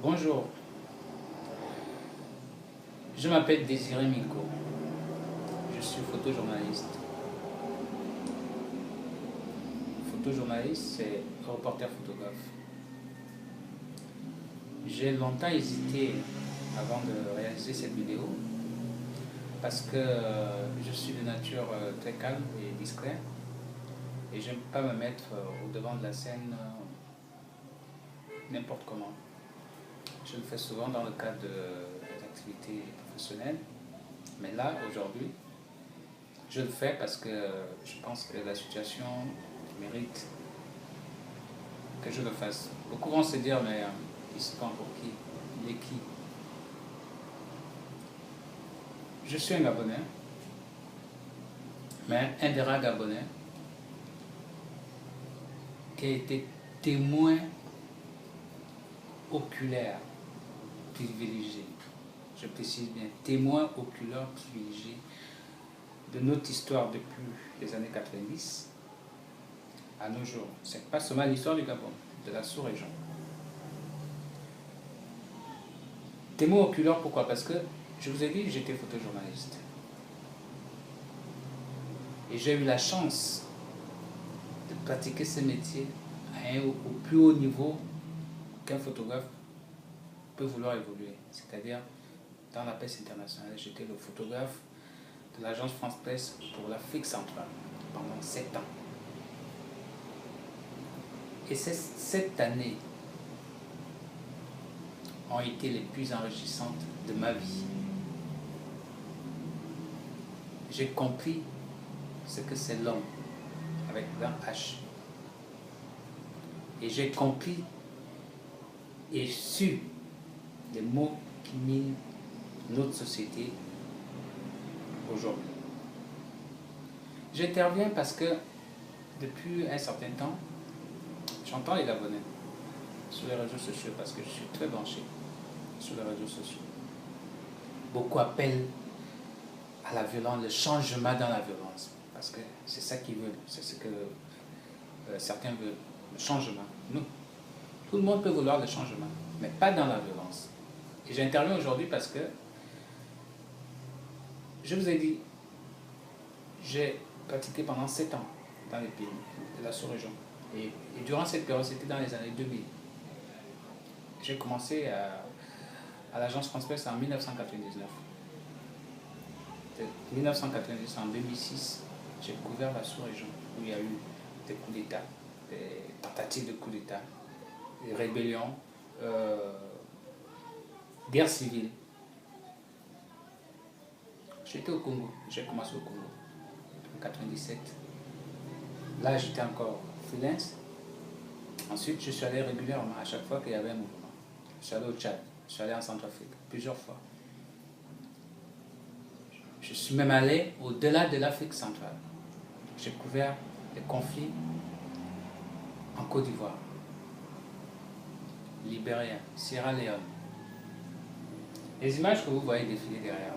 Bonjour, je m'appelle Désiré Miko, je suis photojournaliste. Photojournaliste, c'est reporter photographe. J'ai longtemps hésité avant de réaliser cette vidéo parce que je suis de nature très calme et discret et j'aime pas me mettre au devant de la scène n'importe comment. Je le fais souvent dans le cadre des activités professionnelles, mais là, aujourd'hui, je le fais parce que je pense que la situation mérite que je le fasse. Beaucoup vont se dire, mais il se prend pour qui? Il est qui? Je suis un Gabonais, mais un des rares Gabonais qui a été témoin oculaire privilégié. Je précise bien, témoin oculaire privilégié de notre histoire depuis les années 90 à nos jours. C'est pas seulement l'histoire du Gabon, de la sous-région. Témoin oculaire, pourquoi? Parce que je vous ai dit, j'étais photojournaliste. Et j'ai eu la chance de pratiquer ce métier au plus haut niveau qu'un photographe peut vouloir évoluer. C'est-à-dire, dans la presse internationale, j'étais le photographe de l'agence France Presse pour l'Afrique centrale pendant 7 ans. Et ces 7 années ont été les plus enrichissantes de ma vie. J'ai compris ce que c'est l'homme avec grand H. Et j'ai compris et su les mots qui minent notre société aujourd'hui. J'interviens parce que depuis un certain temps, j'entends les Gabonais sur les réseaux sociaux parce que je suis très branché sur les réseaux sociaux. Beaucoup appellent à la violence, le changement dans la violence, parce que c'est ça qu'ils veulent, c'est ce que certains veulent, le changement. Nous, tout le monde peut vouloir le changement, mais pas dans la violence. Et j'interviens aujourd'hui parce que, je vous ai dit, j'ai pratiqué pendant 7 ans dans les pays de la sous-région. Et durant cette période, c'était dans les années 2000. J'ai commencé à l'agence France Presse en 1999. De 1990 en 2006, j'ai couvert la sous-région où il y a eu des coups d'État, des tentatives de coups d'État, des rébellions, guerre civile. J'étais au Congo, j'ai commencé au Congo en 97. Là, j'étais encore freelance. Ensuite, je suis allé régulièrement à chaque fois qu'il y avait un mouvement. Je suis allé au Tchad, je suis allé en Centrafrique plusieurs fois. Je suis même allé au-delà de l'Afrique centrale. J'ai couvert des conflits en Côte d'Ivoire, Libéria, Sierra Leone. Les images que vous voyez défiler derrière,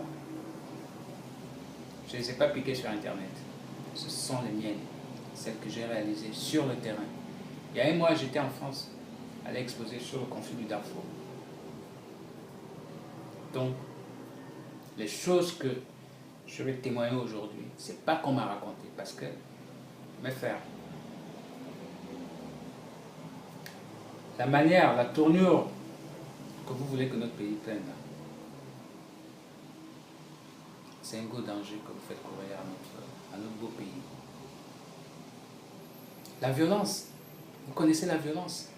je ne les ai pas piquées sur Internet. Ce sont les miennes, celles que j'ai réalisées sur le terrain. Il y a un mois, j'étais en France, à l'exposer sur le conflit du Darfour. Donc, les choses que je vais témoigner aujourd'hui, ce n'est pas qu'on m'a raconté, parce que, mes frères, la manière, la tournure que vous voulez que notre pays prenne, c'est un gros danger que vous faites courir à notre beau pays. La violence, vous connaissez la violence.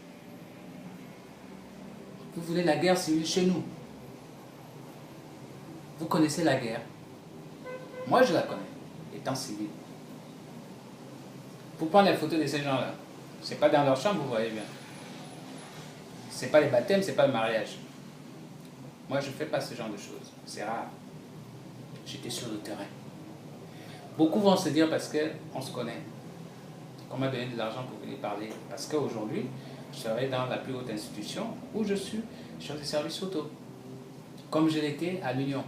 Vous voulez la guerre civile chez nous. Vous connaissez la guerre. Moi, je la connais, étant civil. Pour prendre les photos de ces gens-là, c'est pas dans leur chambre, vous voyez bien. C'est pas les baptêmes, c'est pas le mariage. Moi, je fais pas ce genre de choses. C'est rare. J'étais sur le terrain. Beaucoup vont se dire parce qu'on se connaît, qu'on m'a donné de l'argent pour venir parler. Parce qu'aujourd'hui, je serai dans la plus haute institution où je suis chef de service photo. Comme je l'étais à l'Union.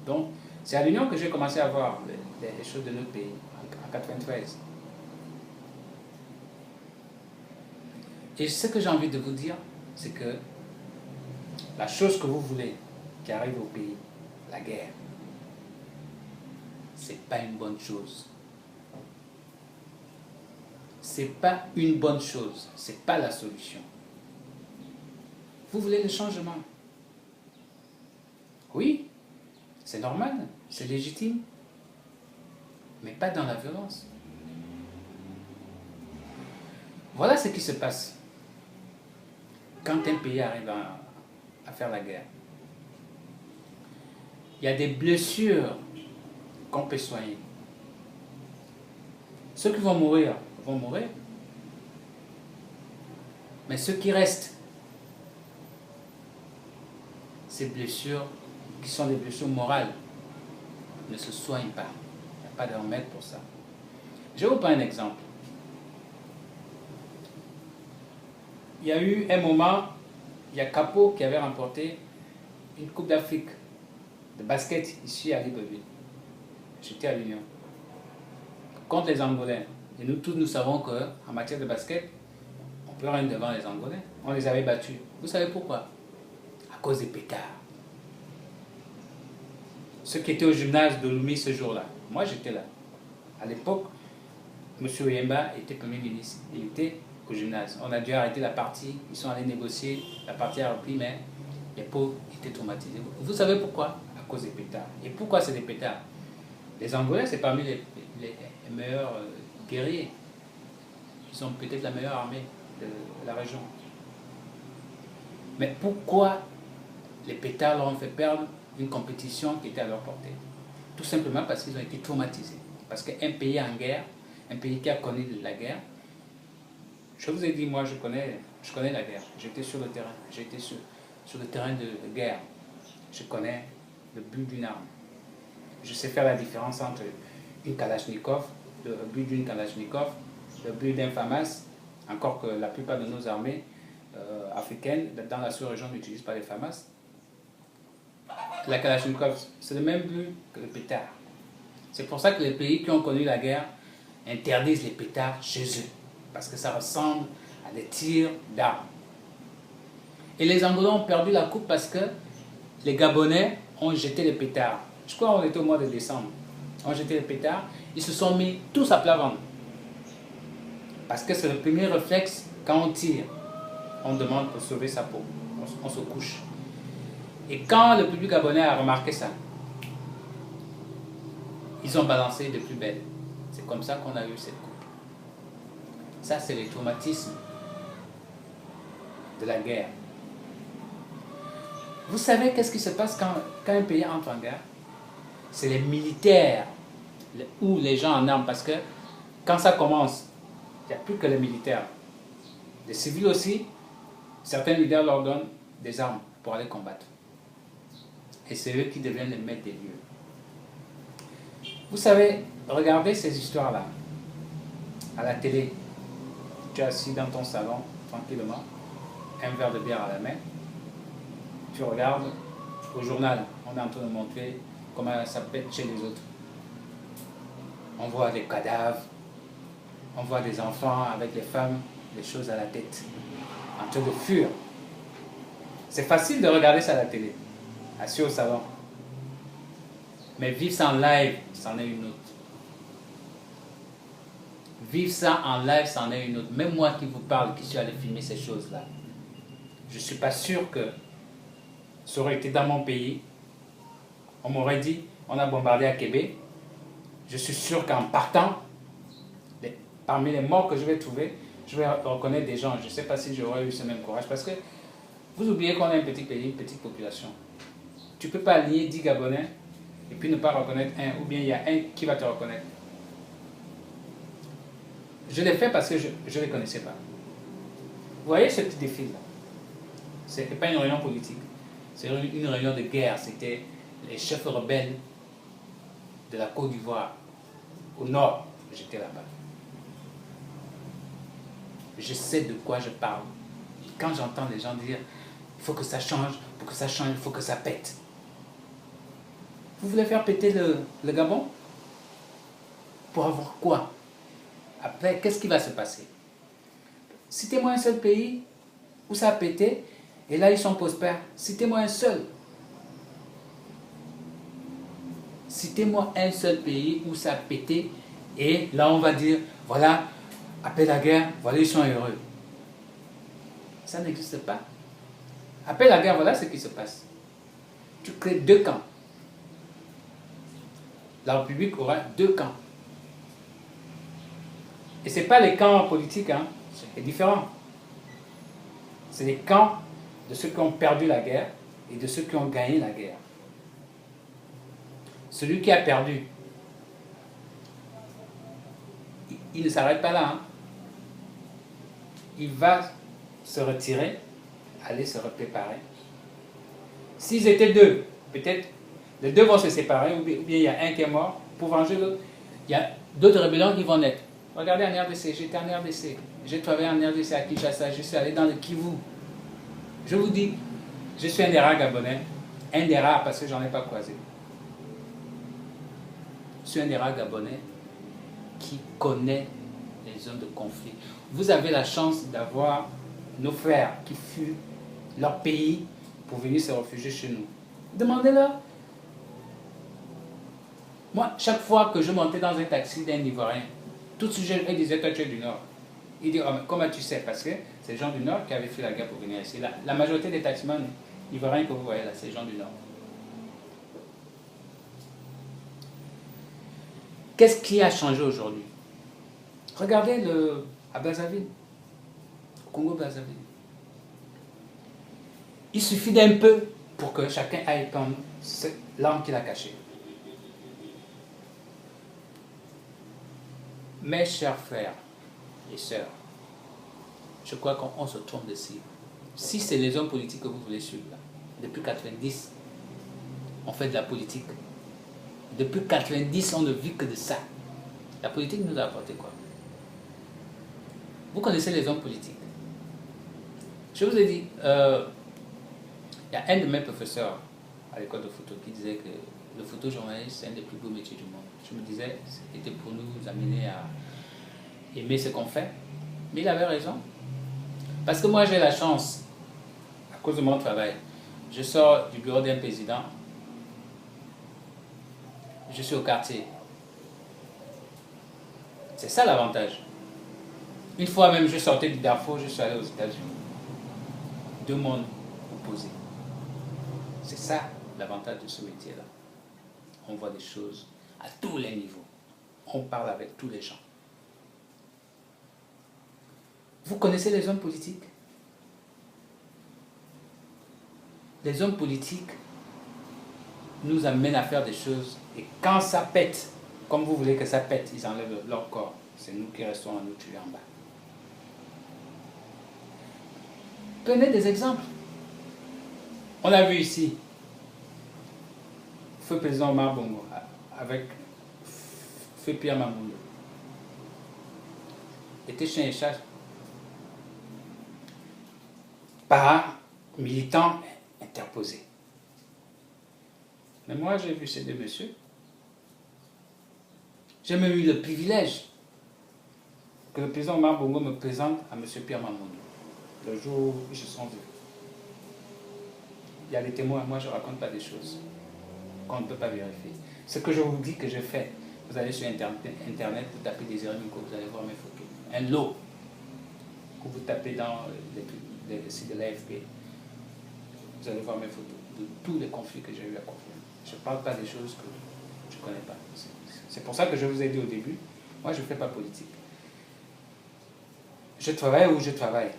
Donc, c'est à l'Union que j'ai commencé à voir les choses de notre pays, en 1993. Et ce que j'ai envie de vous dire, c'est que la chose que vous voulez qui arrive au pays, la guerre, c'est pas une bonne chose. C'est pas une bonne chose, c'est pas la solution. Vous voulez le changement? Oui, c'est normal, c'est légitime, mais pas dans la violence. Voilà ce qui se passe quand un pays arrive à faire la guerre. Il y a des blessures qu'on peut soigner. Ceux qui vont mourir, mais ceux qui restent, ces blessures qui sont des blessures morales ne se soignent pas. Il n'y a pas de remède pour ça. Je vais vous prendre un exemple. Il y a eu un moment, il y a Capo qui avait remporté une Coupe d'Afrique de basket ici à Libreville. J'étais à l'Union. Contre les Angolais. Et nous tous, nous savons qu'en matière de basket, on peut rien devant les Angolais. On les avait battus. Vous savez pourquoi? À cause des pétards. Ceux qui étaient au gymnase de Lumi ce jour-là, moi j'étais là. À l'époque, M. Oyemba était Premier ministre. Il était au gymnase. On a dû arrêter la partie. Ils sont allés négocier. La partie a repris, mais les pauvres étaient traumatisés. Vous savez pourquoi? À cause des pétards. Et pourquoi c'est des pétards? Les Angolais, c'est parmi les meilleurs guerriers. Ils ont peut-être la meilleure armée de la région. Mais pourquoi les pétards leur ont fait perdre une compétition qui était à leur portée? Tout simplement parce qu'ils ont été traumatisés. Parce qu'un pays en guerre, un pays qui a connu la guerre, je vous ai dit, moi je connais la guerre. J'étais sur le terrain. J'étais sur le terrain de guerre. Je connais le but d'une arme. Je sais faire la différence entre une Kalachnikov, le but d'une Kalachnikov, le but d'un FAMAS, encore que la plupart de nos armées africaines, dans la sous-région, n'utilisent pas les FAMAS. La Kalachnikov, c'est le même but que le pétard. C'est pour ça que les pays qui ont connu la guerre interdisent les pétards chez eux, parce que ça ressemble à des tirs d'armes. Et les Angolais ont perdu la coupe parce que les Gabonais ont jeté les pétards. Je crois qu'on était au mois de décembre. Ils ont jeté les pétards, ils se sont mis tous à plat ventre. Parce que c'est le premier réflexe, quand on tire, on demande pour sauver sa peau. On se couche. Et quand le public gabonais a remarqué ça, ils ont balancé de plus belle. C'est comme ça qu'on a eu cette coupe. Ça, c'est les traumatismes de la guerre. Vous savez qu'est-ce qui se passe quand un pays entre en guerre? C'est les militaires ou les gens en armes, parce que quand ça commence, il n'y a plus que les militaires. Les civils aussi, certains leaders leur donnent des armes pour aller combattre. Et c'est eux qui deviennent les maîtres des lieux. Vous savez, regardez ces histoires-là à la télé. Tu es assis dans ton salon, tranquillement, un verre de bière à la main. Tu regardes au journal, on est en train de montrer comment ça pète chez les autres. On voit des cadavres, on voit des enfants avec les femmes, les choses à la tête, en train de fuir. C'est facile de regarder ça à la télé, assis au salon. Mais vivre ça en live, c'en est une autre. Vivre ça en live, c'en est une autre. Même moi qui vous parle, qui suis allé filmer ces choses-là, je ne suis pas sûr que ça aurait été dans mon pays. On m'aurait dit, on a bombardé à Québec. Je suis sûr qu'en partant, parmi les morts que je vais trouver, je vais reconnaître des gens. Je ne sais pas si j'aurais eu ce même courage. Parce que vous oubliez qu'on est un petit pays, une petite population. Tu ne peux pas lier 10 Gabonais et puis ne pas reconnaître un. Ou bien il y a un qui va te reconnaître. Je l'ai fait parce que je ne les connaissais pas. Vous voyez ce petit défi-là? Ce n'était pas une réunion politique. C'est une réunion de guerre. C'était les chefs rebelles de la Côte d'Ivoire, au nord. J'étais là-bas. Je sais de quoi je parle. Quand j'entends les gens dire il faut que ça change, pour que ça change, il faut que ça pète. Vous voulez faire péter le Gabon? Pour avoir quoi? Après, qu'est-ce qui va se passer? Citez-moi un seul pays où ça a pété Et là, ils sont prospères. Citez-moi un seul. Citez-moi un seul pays où ça a pété. Et là, on va dire, voilà, après la guerre, voilà, ils sont heureux. Ça n'existe pas. Après la guerre, voilà ce qui se passe. Tu crées deux camps. La République aura deux camps. Et ce n'est pas les camps politiques, hein. C'est différent. C'est les camps de ceux qui ont perdu la guerre et de ceux qui ont gagné la guerre. Celui qui a perdu, il ne s'arrête pas là. Hein. Il va se retirer, aller se préparer. S'ils étaient deux, peut-être les deux vont se séparer, ou bien il y a un qui est mort pour venger l'autre. Il y a d'autres rébellions qui vont naître. Regardez en RDC, j'étais en RDC. J'ai travaillé en RDC à Kinshasa, je suis allé dans le Kivu. Je vous dis, je suis un des rares Gabonais, un des rares parce que j'en ai pas croisé. Je suis un des rares Gabonais qui connaît les zones de conflit. Vous avez la chance d'avoir nos frères qui fuient leur pays pour venir se réfugier chez nous. Demandez-leur. Moi, chaque fois que je montais dans un taxi d'un Ivoirien, tout ce sujet, il disait, toi tu es du Nord. Il dit, oh, mais comment tu sais? Parce que c'est les gens du Nord qui avaient fait la guerre pour venir ici. La majorité des taximans ivoiriens que vous voyez là, c'est les gens du Nord. Qu'est-ce qui a changé aujourd'hui? Regardez à Brazzaville, au Congo-Brazzaville. Il suffit d'un peu pour que chacun aille prendre l'arme qu'il a cachée. Mes chers frères et sœurs, je crois qu'on se trompe de cible. Si c'est les hommes politiques que vous voulez suivre, là, depuis 90, on fait de la politique. Depuis 90, on ne vit que de ça. La politique nous a apporté quoi? Vous connaissez les hommes politiques. Je vous ai dit, il y a un de mes professeurs à l'école de photo qui disait que le photojournaliste, c'est un des plus beaux métiers du monde. Je me disais, c'était pour nous amener à aimer ce qu'on fait. Mais il avait raison. Parce que moi, j'ai la chance, à cause de mon travail, je sors du bureau d'un président, je suis au quartier. C'est ça l'avantage. Une fois même, je sortais du Darfour, je suis allé aux États-Unis. Deux mondes opposés. C'est ça l'avantage de ce métier-là. On voit des choses à tous les niveaux. On parle avec tous les gens. Vous connaissez les hommes politiques? Les hommes politiques nous amènent à faire des choses et quand ça pète, comme vous voulez que ça pète, ils enlèvent leur corps. C'est nous qui restons à nous tuer en bas. Prenez des exemples. On l'a vu ici. Feu président Omar Bongo avec Feu Pierre Mamoundou. Était chien et chat. Par militants interposés. Mais moi, j'ai vu ces deux messieurs. J'ai même eu le privilège que le président Omar Bongo me présente à M. Pierre Mamoundou, le jour où ils se sont vus. Il y a les témoins, moi je ne raconte pas des choses qu'on ne peut pas vérifier. Ce que je vous dis que je fais, vous allez sur Internet, vous tapez des Nico, vous allez voir mes photos. Un lot que vous tapez dans le site de l'AFP, vous allez voir mes photos de tous les conflits que j'ai eu à confronter. Je ne parle pas des choses que je ne connais pas. C'est pour ça que je vous ai dit au début, moi je ne fais pas politique. Je travaille où je travaille.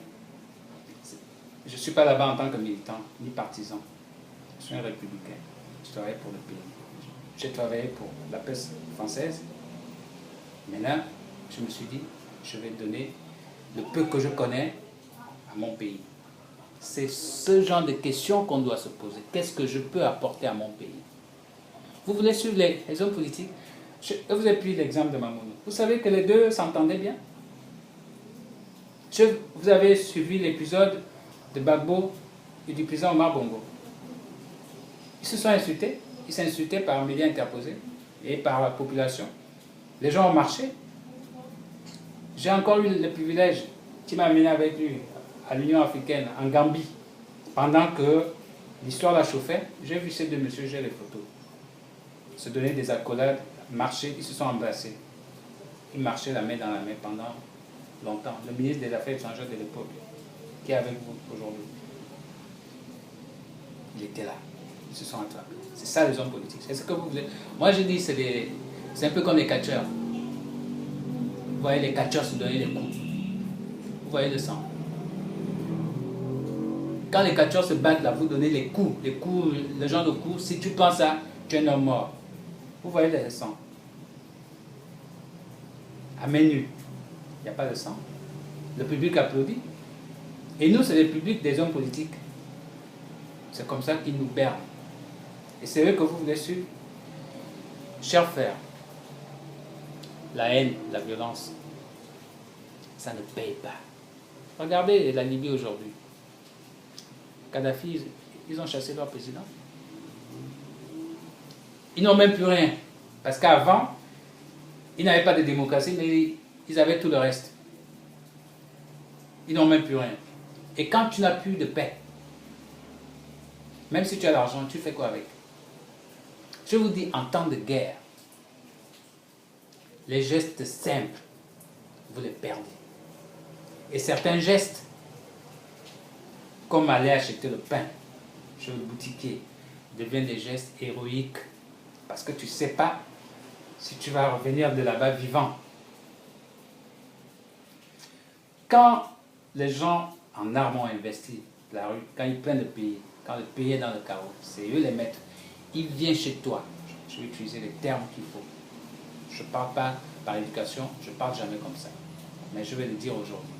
Je ne suis pas là-bas en tant que militant, ni partisan. Je suis un républicain. Je travaille pour le pays. J'ai travaillé pour la presse française. Maintenant, je me suis dit, je vais donner le peu que je connais à mon pays. C'est ce genre de questions qu'on doit se poser. Qu'est-ce que je peux apporter à mon pays? Vous voulez suivre les hommes politiques? Je vous ai pris l'exemple de Mamoundou. Vous savez que les deux s'entendaient bien? Vous avez suivi l'épisode de Gbagbo et du président Omar Bongo. Ils se sont insultés. Ils s'insultaient par un média interposé et par la population. Les gens ont marché. J'ai encore eu le privilège qui m'a amené avec lui à l'Union africaine, en Gambie, pendant que l'histoire la chauffait, j'ai vu ces deux messieurs, j'ai les photos, se donner des accolades, marcher, ils se sont embrassés. Ils marchaient la main dans la main pendant longtemps. Le ministre des Affaires étrangères de l'époque, qui est avec vous aujourd'hui, il était là. Ils se sont attrapés. C'est ça les hommes politiques. C'est ce que vous voulez. Moi je dis, c'est un peu comme les catcheurs. Vous voyez les catcheurs se donner des coups. Vous voyez le sang. Quand les catcheurs se battent là, vous donnez les coups, le genre de coups, si tu penses ça, tu es un homme mort. Vous voyez le sang. À main nue, il n'y a pas de sang. Le public applaudit. Et nous, c'est le public des hommes politiques. C'est comme ça qu'ils nous bernent. Et c'est eux que vous voulez suivre. Chers frères, la haine, la violence, ça ne paye pas. Regardez la Libye aujourd'hui. Kadhafi, ils ont chassé leur président. Ils n'ont même plus rien. Parce qu'avant, ils n'avaient pas de démocratie, mais ils avaient tout le reste. Ils n'ont même plus rien. Et quand tu n'as plus de paix, même si tu as l'argent, tu fais quoi avec? Je vous dis, en temps de guerre, les gestes simples, vous les perdez. Et certains gestes, comme aller acheter le pain chez le boutiquier, deviennent des gestes héroïques. Parce que tu ne sais pas si tu vas revenir de là-bas vivant. Quand les gens en armes ont investi la rue, quand ils prennent le pays, quand le pays est dans le chaos, c'est eux les maîtres. Ils viennent chez toi. Je vais utiliser les termes qu'il faut. Je ne parle pas par éducation, je ne parle jamais comme ça. Mais je vais le dire aujourd'hui.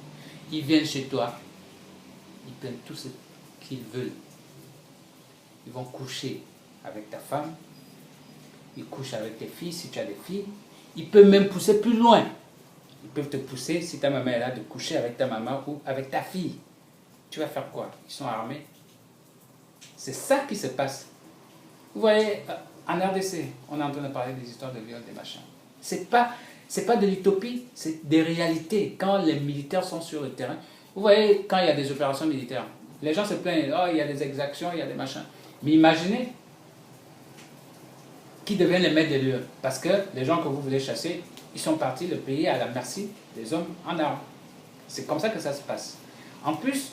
Ils viennent chez toi, ils prennent tout ce qu'ils veulent. Ils vont coucher avec ta femme, ils couchent avec tes filles si tu as des filles. Ils peuvent même pousser plus loin. Ils peuvent te pousser, si ta maman est là, de coucher avec ta maman ou avec ta fille. Tu vas faire quoi? Ils sont armés. C'est ça qui se passe. Vous voyez, en RDC, on est en train de parler des histoires de viol, des machins. C'est pas de l'utopie, c'est des réalités. Quand les militaires sont sur le terrain, vous voyez, quand il y a des opérations militaires, les gens se plaignent, oh, il y a des exactions, il y a des machins. Mais imaginez qui deviennent les maîtres des lieux. Parce que les gens que vous voulez chasser, ils sont partis, le pays à la merci des hommes en armes. C'est comme ça que ça se passe. En plus,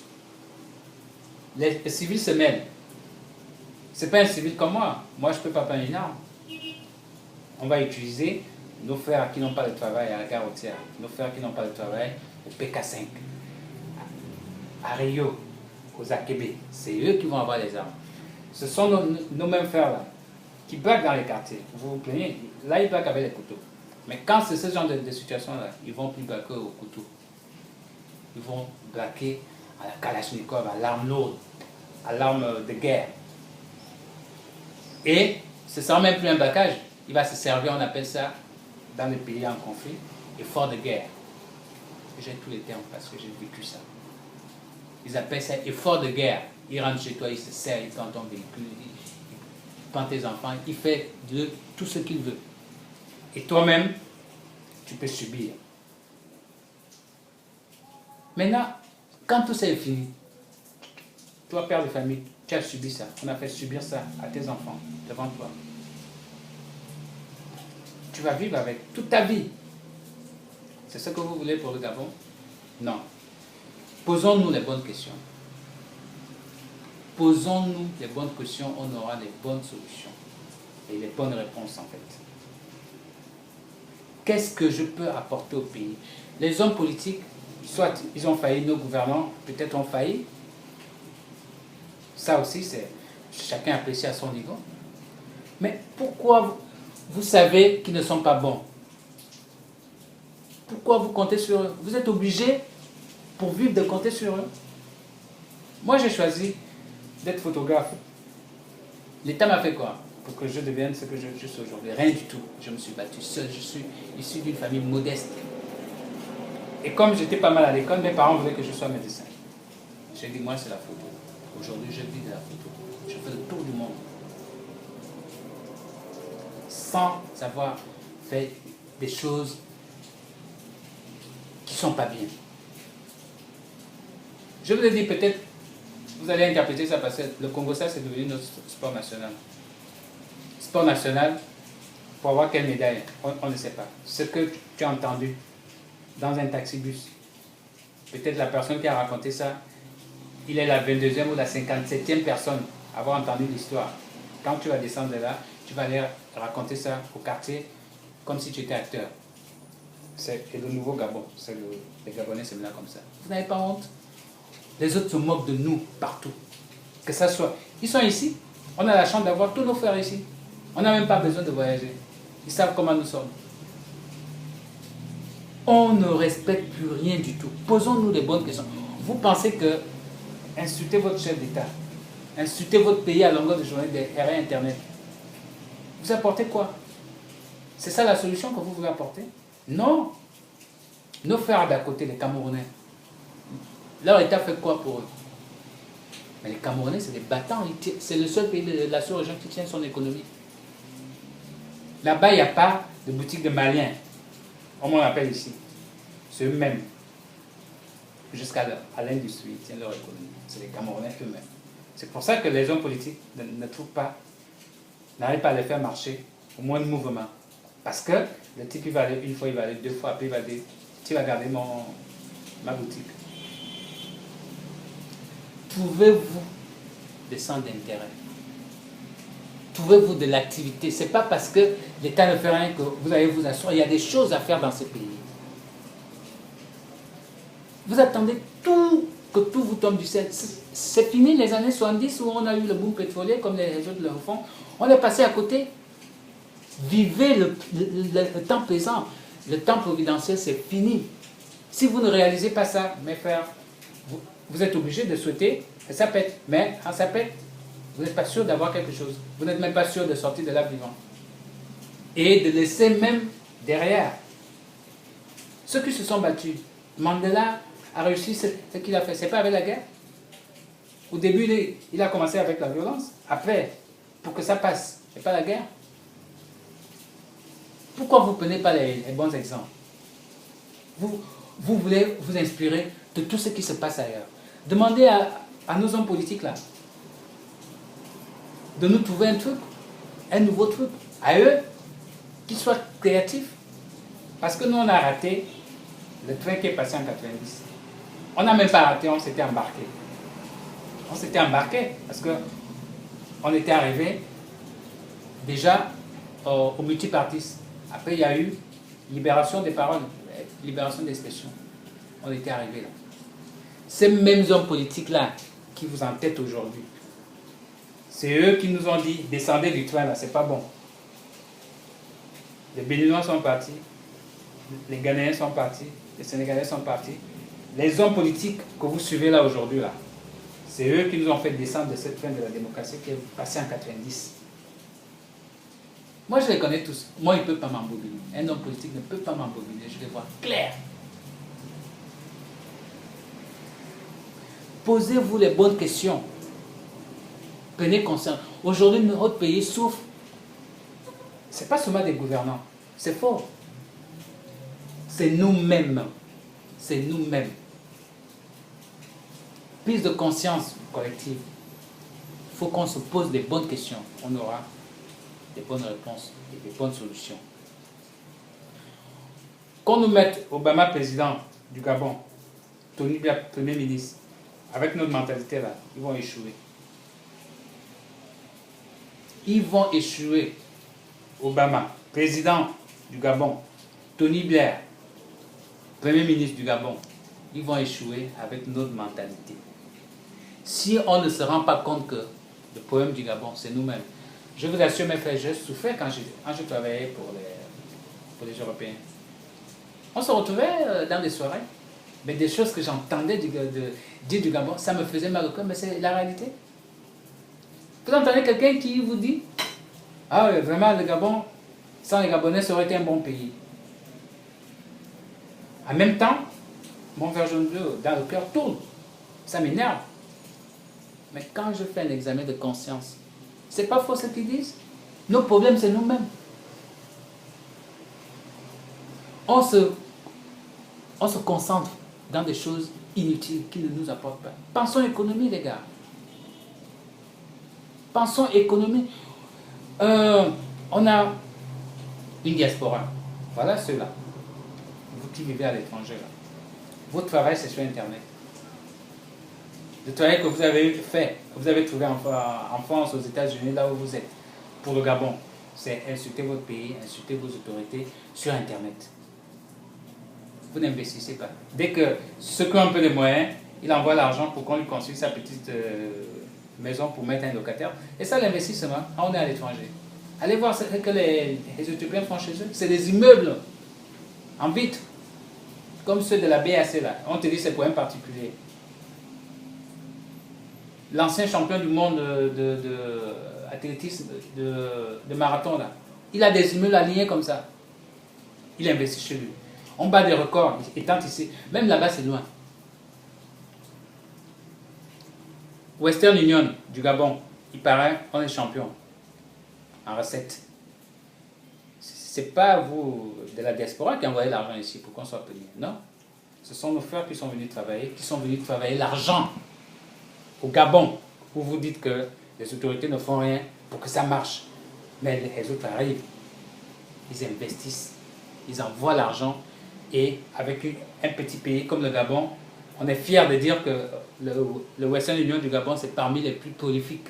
les civils se mêlent. C'est pas un civil comme moi. Moi, je ne peux pas prendre une arme. On va utiliser nos frères qui n'ont pas de travail à la gare routière, nos frères qui n'ont pas de travail au PK5, à Rio, aux Akébé. C'est eux qui vont avoir les armes. Ce sont nos mêmes frères là, qui braquent dans les quartiers. Vous vous plaignez, là ils braquent avec les couteaux. Mais quand c'est ce genre de situation-là, ils vont plus braquer au couteau. Ils vont braquer à la Kalachnikov, à l'arme lourde, à l'arme de guerre. Et ce sera même plus un braquage, il va se servir, on appelle ça, dans les pays en conflit, effort de guerre. J'ai tous les termes parce que j'ai vécu ça. Ils appellent ça effort de guerre. Ils rentrent chez toi, ils se serrent, ils prennent ton véhicule, ils prennent tes enfants, ils font de tout ce qu'ils veulent. Et toi-même, tu peux subir. Maintenant, quand tout ça est fini, toi, père de famille, tu as subi ça. On a fait subir ça à tes enfants, devant toi. Tu vas vivre avec toute ta vie. C'est ce que vous voulez pour le Gabon? Non. Posons-nous les bonnes questions. Posons-nous les bonnes questions, on aura les bonnes solutions. Et les bonnes réponses, en fait. Qu'est-ce que je peux apporter au pays? Les hommes politiques, soit ils ont failli, nos gouvernants peut-être ont failli. Ça aussi, c'est chacun apprécie à son niveau. Mais pourquoi vous savez qu'ils ne sont pas bons? Pourquoi vous comptez sur eux? Vous êtes obligé, pour vivre, de compter sur eux. Moi, j'ai choisi d'être photographe. L'État m'a fait quoi pour que je devienne ce que je suis aujourd'hui? Rien du tout. Je me suis battu seul. Je suis issu d'une famille modeste. Et comme j'étais pas mal à l'école, mes parents voulaient que je sois médecin. J'ai dit, moi, c'est la photo. Aujourd'hui, je vis de la photo. Je fais le tour du monde. Sans avoir fait des choses qui ne sont pas bien. Je vous ai dit peut-être, Vous allez interpréter ça parce que le Congo, ça, c'est devenu notre sport national. Sport national, pour avoir quelle médaille, on ne sait pas. Ce que tu as entendu dans un taxibus, peut-être la personne qui a raconté ça, il est la 22e ou la 57e personne à avoir entendu l'histoire. Quand tu vas descendre de là, tu vas aller raconter ça au quartier comme si tu étais acteur. C'est le nouveau Gabon. Les Gabonais, c'est maintenant comme ça. Vous n'avez pas honte? Les autres se moquent de nous partout. Que ça soit. Ils sont ici. On a la chance d'avoir tous nos frères ici. On n'a même pas besoin de voyager. Ils savent comment nous sommes. On ne respecte plus rien du tout. Posons-nous les bonnes questions. Vous pensez que insulter votre chef d'État, insulter votre pays à longueur de journée derrière Internet, vous apportez quoi? C'est ça la solution que vous voulez apporter? Non. Nos frères d'à côté, les Camerounais, leur État fait quoi pour eux? Mais les Camerounais, c'est des battants. C'est le seul pays de la sous-région qui tient son économie. Là-bas, il n'y a pas de boutique de Maliens. On m'en appelle ici. C'est eux-mêmes. Jusqu'à l'industrie, ils tiennent leur économie. C'est les Camerounais eux-mêmes. C'est pour ça que les hommes politiques ne trouvent pas, n'arrivent pas à les faire marcher au moins de mouvement. Parce que le type, il va aller une fois, il va aller deux fois, après il va dire, tu vas garder ma boutique. Trouvez-vous des centres d'intérêt. Trouvez-vous de l'activité. Ce n'est pas parce que l'État ne fait rien que vous allez vous assurer. Il y a des choses à faire dans ce pays. Vous attendez que tout vous tombe du ciel. C'est fini les années 70 où on a eu le boom pétrolier, comme les autres le font. On est passé à côté. Vivez le temps présent. Le temps providentiel, c'est fini. Si vous ne réalisez pas ça, mes frères, vous êtes obligés de souhaiter que ça pète. Mais quand ça pète, vous n'êtes pas sûr d'avoir quelque chose. Vous n'êtes même pas sûr de sortir de là vivant. Et de laisser même derrière ceux qui se sont battus. Mandela a réussi ce qu'il a fait. C'est pas avec la guerre. Au début, il a commencé avec la violence. Après, pour que ça passe, c'est pas la guerre. Pourquoi vous ne prenez pas les bons exemples? Vous voulez vous inspirer de tout ce qui se passe ailleurs. Demandez à nos hommes politiques là de nous trouver un nouveau truc. À eux, qu'ils soient créatifs. Parce que nous, on a raté le train qui est passé en 90. On n'a même pas raté, on s'était embarqué. On s'était embarqué parce qu'on était arrivé déjà au multipartisme. Après, il y a eu libération des paroles, libération d'expression. On était arrivé là. Ces mêmes hommes politiques-là qui vous entêtent aujourd'hui, c'est eux qui nous ont dit, descendez du train là, c'est pas bon. Les Béninois sont partis, les Ghanéens sont partis, les Sénégalais sont partis. Les hommes politiques que vous suivez là aujourd'hui, là, c'est eux qui nous ont fait descendre de cette fin de la démocratie qui est passée en 90. Moi, je les connais tous. Moi, il ne peut pas m'embobiner. Un homme politique ne peut pas m'embobiner. Je les vois clair. Posez-vous les bonnes questions. Prenez conscience. Aujourd'hui, notre pays souffre. Ce n'est pas seulement des gouvernants. C'est faux. C'est nous-mêmes. C'est nous-mêmes. Prise de conscience collective. Il faut qu'on se pose des bonnes questions. On aura des bonnes réponses et des bonnes solutions. Qu'on nous mette Obama président du Gabon, Tony Blair premier ministre, avec notre mentalité là, ils vont échouer. Ils vont échouer. Obama, président du Gabon, Tony Blair, premier ministre du Gabon, ils vont échouer avec notre mentalité. Si on ne se rend pas compte que le problème du Gabon, c'est nous-mêmes. Je vous assure, mes frères, j'ai souffert quand je travaillais pour les Européens. On se retrouvait dans des soirées, mais des choses que j'entendais dire du Gabon, ça me faisait mal au cœur, mais c'est la réalité. Vous entendez quelqu'un qui vous dit « Ah, vraiment, le Gabon, sans les Gabonais, ça aurait été un bon pays. » En même temps, mon verre jaune bleu dans le cœur tourne. Ça m'énerve. Mais quand je fais un examen de conscience, c'est pas faux ce qu'ils disent. Nos problèmes, c'est nous-mêmes. On se concentre dans des choses inutiles qui ne nous apportent pas. Pensons économie, les gars. Pensons économie. On a une diaspora. Voilà ceux-là. Vous qui vivez à l'étranger. Votre travail, c'est sur Internet. Le travail que vous avez fait, que vous avez trouvé en France, aux États-Unis, là où vous êtes, pour le Gabon, c'est insulter votre pays, insulter vos autorités sur Internet. Vous n'investissez pas. Dès que ceux qui ont un peu de moyens, il envoie l'argent pour qu'on lui construise sa petite maison pour mettre un locataire. Et ça, l'investissement, on est à l'étranger. Allez voir ce que les Éthiopiens font chez eux. C'est des immeubles en vitre, comme ceux de la BAC là. On te dit c'est pour un particulier. L'ancien champion du monde d'athlétisme, de marathon là, il a des immeubles alignés comme ça. Il investit chez lui. On bat des records, étant ici. Même là-bas, c'est loin. Western Union du Gabon, il paraît, on est champion en recette. C'est pas vous de la diaspora qui envoyez l'argent ici pour qu'on soit payé. Non. Ce sont nos frères qui sont venus travailler l'argent au Gabon, où vous dites que les autorités ne font rien pour que ça marche. Mais les autres arrivent, ils investissent, ils envoient l'argent. Et avec un petit pays comme le Gabon, on est fier de dire que le Western Union du Gabon, c'est parmi les plus prolifiques.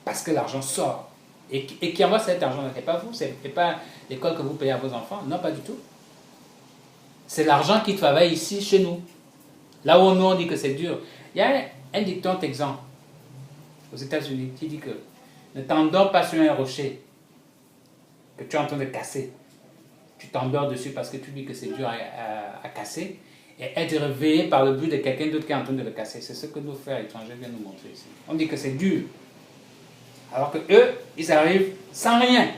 Parce que l'argent sort. Et qui envoie cet argent-là, ce n'est pas vous, ce n'est pas l'école que vous payez à vos enfants. Non, pas du tout. C'est l'argent qui travaille ici, chez nous. Là où nous, on dit que c'est dur. Il y a un dicton texan aux États-Unis qui dit que ne t'endors pas sur un rocher que tu es en train de casser. Tu t'endors dessus parce que tu dis que c'est dur à casser et être réveillé par le but de quelqu'un d'autre qui est en train de le casser. C'est ce que nos frères étrangers viennent nous montrer ici. On dit que c'est dur. Alors que eux, ils arrivent sans rien.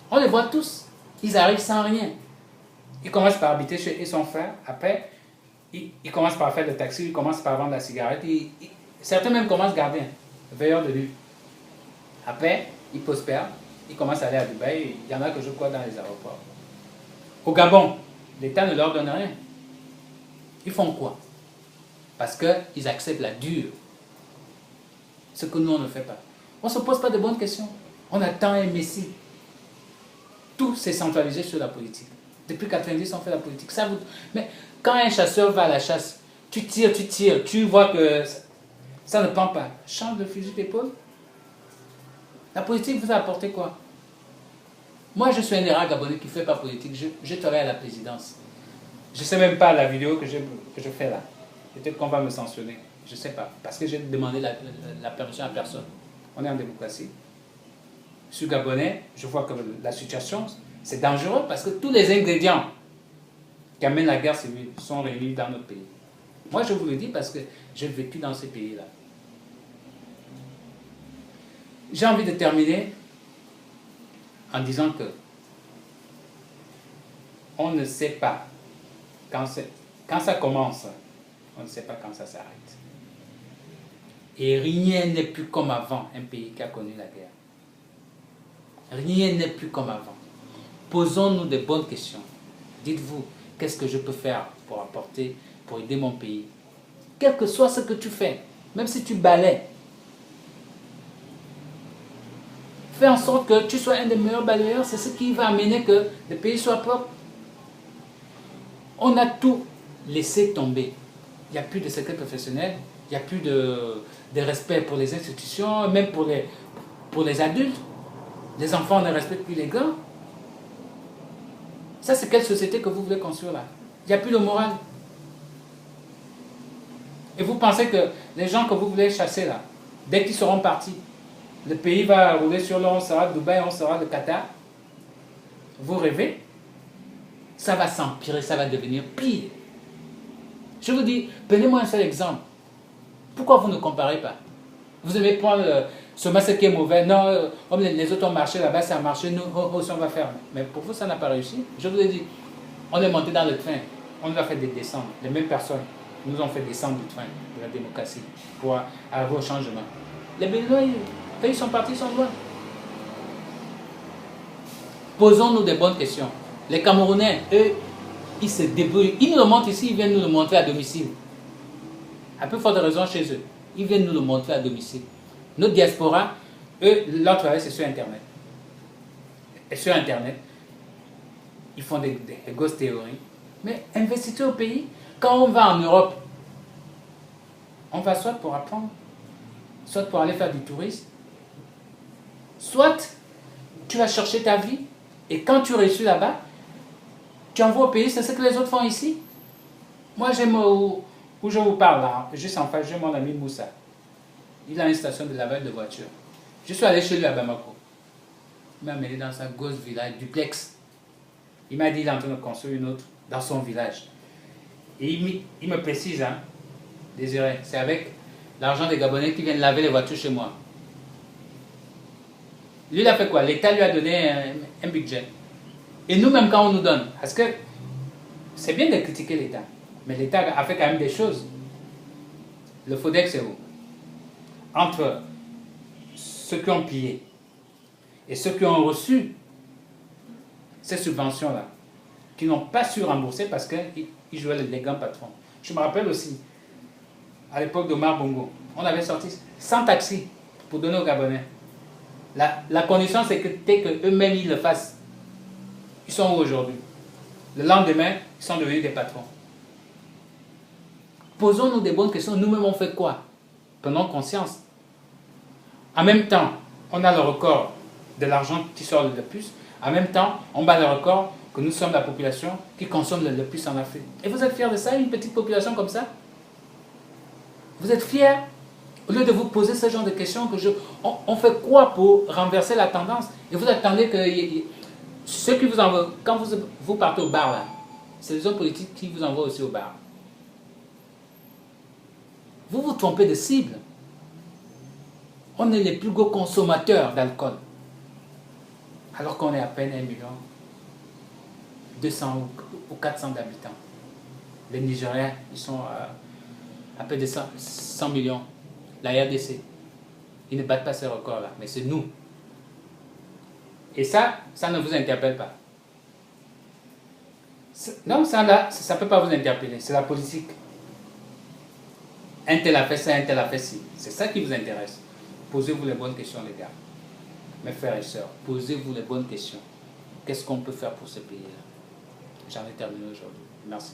On les voit tous. Ils arrivent sans rien. Ils commencent par habiter chez son frère. Après, ils commencent par faire le taxi. Ils commencent par vendre la cigarette. Certains même commencent gardien, veilleur de nuit. Après, ils prospèrent. Ils commencent à aller à Dubaï. Il y en a que je crois dans les aéroports. Au Gabon, l'État ne leur donne rien. Ils font quoi? Parce qu'ils acceptent la dure. Ce que nous, on ne fait pas. On ne se pose pas de bonnes questions. On attend un messie. Tout s'est centralisé sur la politique. Depuis 90, on fait la politique. Mais quand un chasseur va à la chasse, tu tires, tu vois que ça ne prend pas. Change le fusil d'épaule. La politique vous a apporté quoi? Moi, je suis un érable gabonais qui ne fait pas politique. Je travaille à la présidence. Je ne sais même pas la vidéo que je fais là. Peut-être qu'on va me sanctionner. Je ne sais pas. Parce que j'ai demandé la permission à personne. On est en démocratie. Je suis gabonais. Je vois que la situation, c'est dangereux parce que tous les ingrédients qui amènent la guerre civile sont réunis dans notre pays. Moi, je vous le dis parce que j'ai vécu dans ces pays-là. J'ai envie de terminer en disant que on ne sait pas quand ça commence, on ne sait pas quand ça s'arrête. Et rien n'est plus comme avant, un pays qui a connu la guerre. Rien n'est plus comme avant. Posons-nous de bonnes questions. Dites-vous, qu'est-ce que je peux faire pour apporter, pour aider mon pays? Quel que soit ce que tu fais, même si tu balaies, fais en sorte que tu sois un des meilleurs balayeurs, c'est ce qui va amener que le pays soit propre. On a tout laissé tomber. Il n'y a plus de secret professionnel, il n'y a plus de respect pour les institutions, même pour les adultes. Les enfants ne respectent plus les grands. Ça, c'est quelle société que vous voulez construire là? Il n'y a plus de morale. Et vous pensez que les gens que vous voulez chasser là, dès qu'ils seront partis, le pays va rouler sur l'eau, on sera Dubaï, on sera le Qatar. Vous rêvez? Ça va s'empirer, ça va devenir pire. Je vous dis, prenez-moi un seul exemple. Pourquoi vous ne comparez pas? Vous aimez prendre seulement ce qui est mauvais. Non, les autres ont marché là-bas, ça a marché, nous, on va faire. Mais pour vous, ça n'a pas réussi. Je vous ai dit, on est monté dans le train, on nous a fait descendre. Les mêmes personnes nous ont fait descendre du train de la démocratie pour arriver au changement. Les Béninois, ils sont partis, ils sont loin. Posons-nous des bonnes questions. Les Camerounais, eux, ils se débrouillent. Ils nous le montrent ici, ils viennent nous le montrer à domicile. À peu forte raison chez eux. Ils viennent nous le montrer à domicile. Notre diaspora, eux, leur travail, c'est sur Internet. Et sur Internet, ils font des ghost théories. Mais investissez au pays. Quand on va en Europe, on va soit pour apprendre, soit pour aller faire du tourisme, soit tu vas chercher ta vie, et quand tu réussis là-bas, tu envoies au pays, c'est ce que les autres font ici. Moi, j'aime où je vous parle là, juste en face, j'ai mon ami Moussa. Il a une station de lavage de voiture. Je suis allé chez lui à Bamako. Il m'a amené dans sa grosse village, duplex. Il m'a dit qu'il est en train de construire une autre dans son village. Et il me précise, hein, Désiré, c'est avec l'argent des Gabonais qui viennent laver les voitures chez moi. Lui, il a fait quoi? L'État lui a donné un budget. Et nous-mêmes, quand on nous donne, parce que c'est bien de critiquer l'État, mais l'État a fait quand même des choses. Le FODEC, c'est où? Entre ceux qui ont pillé et ceux qui ont reçu ces subventions-là, qui n'ont pas su rembourser parce qu'ils jouaient les grands patrons. Je me rappelle aussi, à l'époque d'Omar Bongo, on avait sorti 100 taxis pour donner aux Gabonais. La condition, c'était qu'eux-mêmes, ils le fassent. Ils sont où aujourd'hui? Le lendemain, ils sont devenus des patrons. Posons-nous des bonnes questions. Nous-mêmes, on fait quoi? Prenons conscience. En même temps, on a le record de l'argent qui sort le plus. En même temps, on bat le record que nous sommes la population qui consomme le plus en Afrique. Et vous êtes fiers de ça, une petite population comme ça? Vous êtes fiers? Au lieu de vous poser ce genre de questions, on fait quoi pour renverser la tendance? Et vous attendez que ceux qui vous envoient, quand vous partez au bar là, c'est les hommes politiques qui vous envoient aussi au bar. Vous vous trompez de cible. On est les plus gros consommateurs d'alcool. Alors qu'on est à peine 1 million 200 ou 400 d'habitants. Les Nigériens, ils sont à peu de 100 millions. La RDC, ils ne battent pas ces records-là, mais c'est nous. Et ça ne vous interpelle pas. Non, ça ne peut pas vous interpeller, c'est la politique. Un tel a fait ça, un tel a fait ci. C'est ça qui vous intéresse. Posez-vous les bonnes questions, les gars. Mes frères et sœurs, posez-vous les bonnes questions. Qu'est-ce qu'on peut faire pour ce pays-là? J'en ai terminé aujourd'hui. Merci.